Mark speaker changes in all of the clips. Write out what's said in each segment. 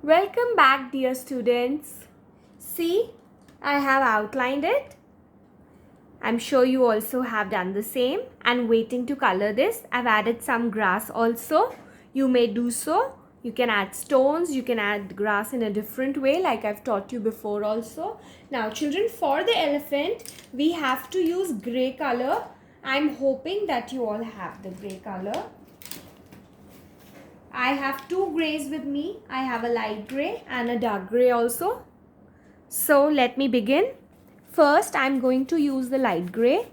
Speaker 1: Welcome back, dear students. See, I have outlined it. I'm sure you also have done the same and waiting to color this. I've added some grass also. You may do so. You can add stones, you can add grass in a different way like I've taught you before also. Now children, for the elephant, we have to use grey color. I'm hoping that you all have the grey color. I have two grays with me. I have a light gray and a dark gray also. So let me begin. First, I'm going to use the light gray.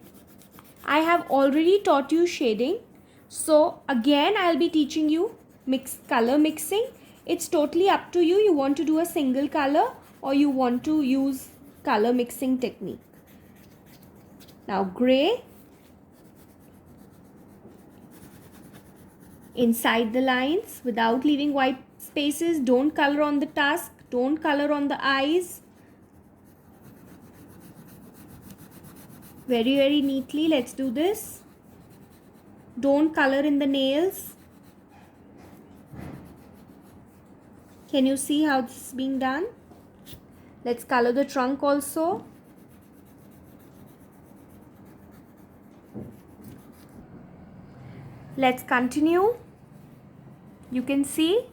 Speaker 1: I have already taught you shading. So again, I'll be teaching you color mixing. It's totally up to you. You want to do a single color or you want to use color mixing technique. Now gray. Inside the lines without leaving white spaces. Don't color on the tusk. Don't color on the eyes. Very neatly. Let's do this. Don't color in the nails. Can you see how this is being done? Let's color the trunk also. Let's continue. You can see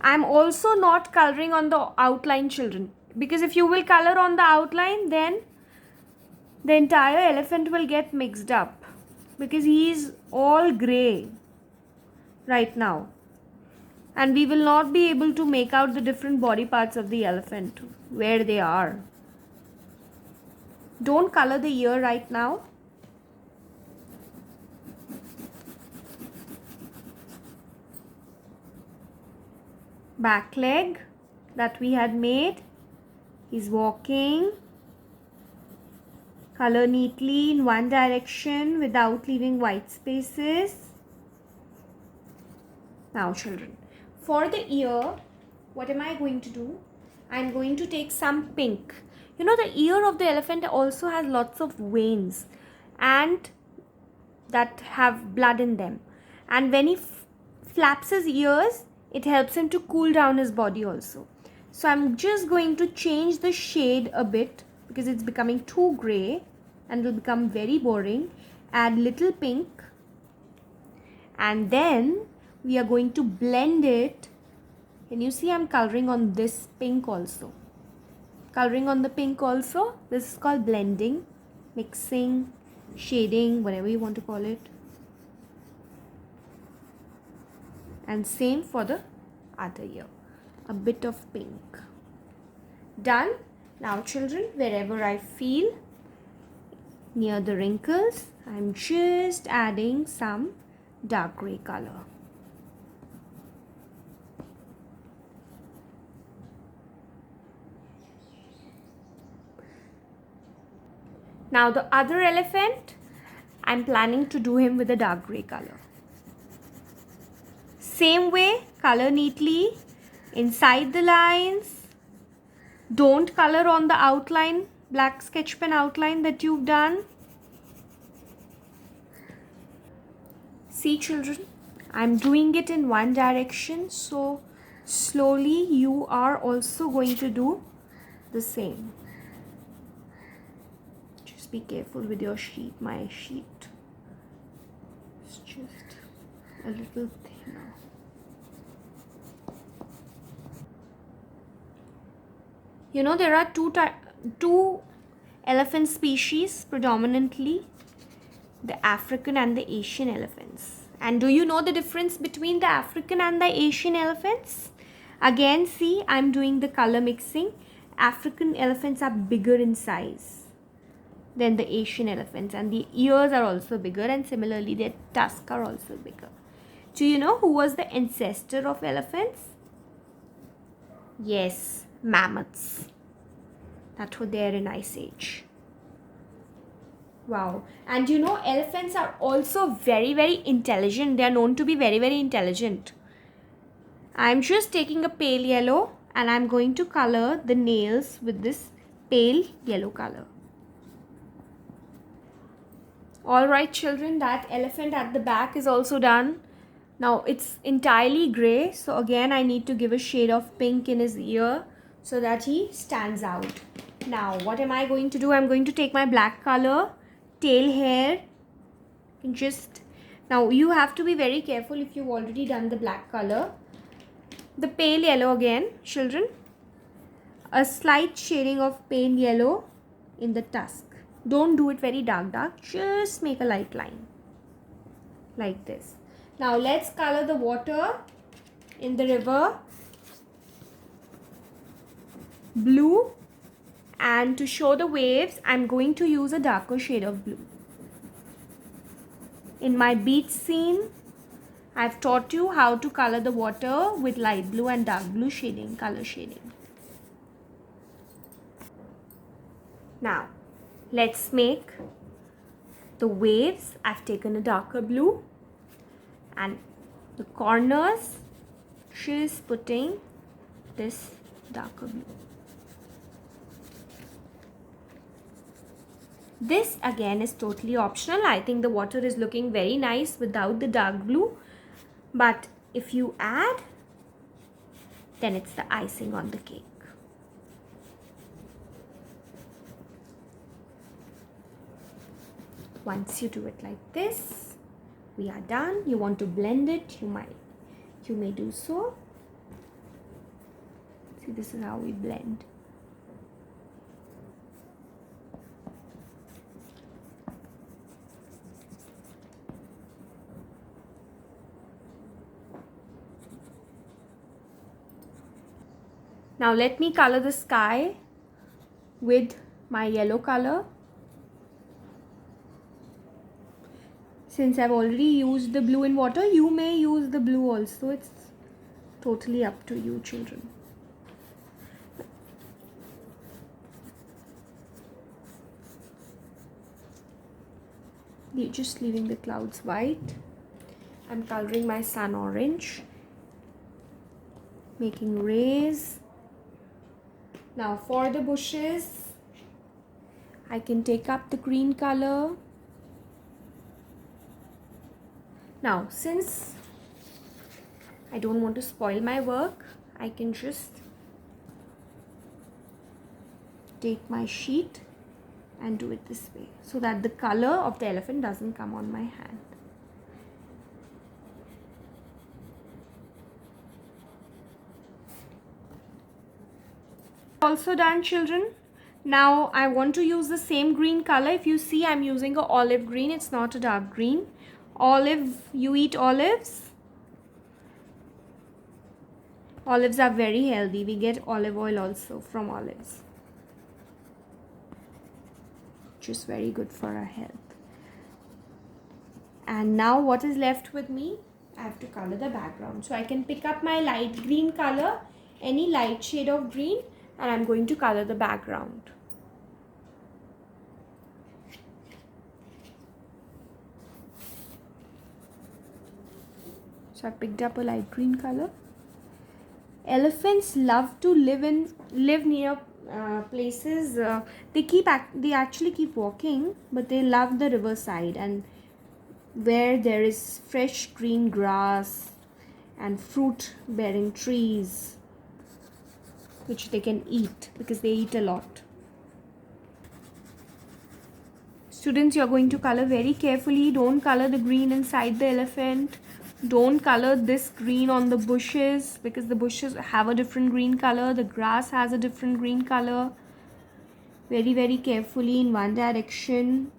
Speaker 1: I'm also not coloring on the outline, children, because if you will color on the outline, then the entire elephant will get mixed up because he is all gray right now and we will not be able to make out the different body parts of the elephant where they are. Don't color the ear right now. Back leg that we had made. He's walking. Color neatly in one direction without leaving white spaces. Now children, for the ear, what am I going to do? I'm going to take some pink. You know, the ear of the elephant also has lots of veins and that have blood in them. And when he flaps his ears, it helps him to cool down his body also. So I'm just going to change the shade a bit because it's becoming too gray and will become very boring. Add little pink and then we are going to blend it. Can you see I'm coloring on this pink also? Coloring on the pink also. This is called blending, mixing, shading, whatever you want to call it. And same for the other ear. A bit of pink. Done. Now children, wherever I feel near the wrinkles, I'm just adding some dark gray color. Now the other elephant, I'm planning to do him with a dark gray color. Same way, color neatly inside the lines. Don't color on the outline, black sketch pen outline that you've done. See children, I'm doing it in one direction, so slowly you are also going to do the same. Just be careful with your sheet. My sheet is just a little thinner. You know, there are two elephant species predominantly, the African and the Asian elephants. And do you know the difference between the African and the Asian elephants? Again, see, I'm doing the color mixing. African elephants are bigger in size than the Asian elephants and the ears are also bigger and similarly their tusks are also bigger. Do you know who was the ancestor of elephants? Yes, mammoths that were there in Ice Age. Wow. And you know, elephants are also very intelligent. They are known to be very intelligent. I'm just taking a pale yellow and I'm going to color the nails with this pale yellow color. Alright children, that elephant at the back is also done. Now it's entirely gray, so again I need to give a shade of pink in his ear so that he stands out. Now what am I going to do? I'm going to take my black color, tail hair, and just, now you have to be very careful if you've already done the black color. The pale yellow again, children, a slight shading of pale yellow in the tusk. Don't do it very dark, just make a light line like this. Now let's color the water in the river blue, and to show the waves I'm going to use a darker shade of blue. In my beach scene, I've taught you how to color the water with light blue and dark blue shading, color shading. Now let's make the waves. I've taken a darker blue, and the corners she's putting this darker blue. This again is totally optional. I think the water is looking very nice without the dark blue, but if you add, then it's the icing on the cake. Once you do it like this, we are done. You want to blend it, you may do so. See, this is how we blend. Now let me color the sky with my yellow color. Since I've already used the blue in water, you may use the blue also. It's totally up to you, children. You're just leaving the clouds white. I'm coloring my sun orange, making rays. Now for the bushes, I can take up the green color. Now since I don't want to spoil my work, I can just take my sheet and do it this way so that the color of the elephant doesn't come on my hand. Also done, children. Now I want to use the same green color. If you see, I'm using a olive green. It's not a dark green. Olive, you eat olives? Olives are very healthy. We get olive oil also from olives. Just very good for our health. And now what is left with me? I have to color the background. So I can pick up my light green color, any light shade of green, and I'm going to color the background. So I picked up a light green color. Elephants love to live near places. They actually keep walking, but they love the riverside and where there is fresh green grass and fruit bearing trees which they can eat because they eat a lot. Students, you're going to color very carefully. Don't color the green inside the elephant. Don't color this green on the bushes because the bushes have a different green color. The grass has a different green color. Very, very carefully in one direction.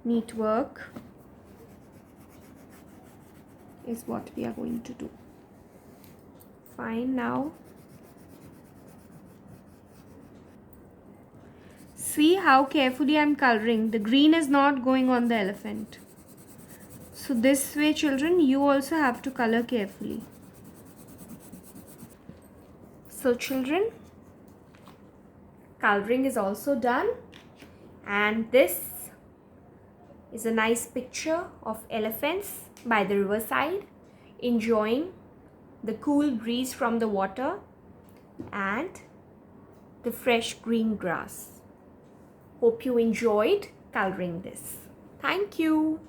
Speaker 1: Neat work is what we are going to do. Fine, now. See how carefully I'm coloring. The green is not going on the elephant. So this way, children, you also have to color carefully. So children, coloring is also done, and this is a nice picture of elephants by the riverside enjoying the cool breeze from the water and the fresh green grass. Hope you enjoyed coloring this. Thank you.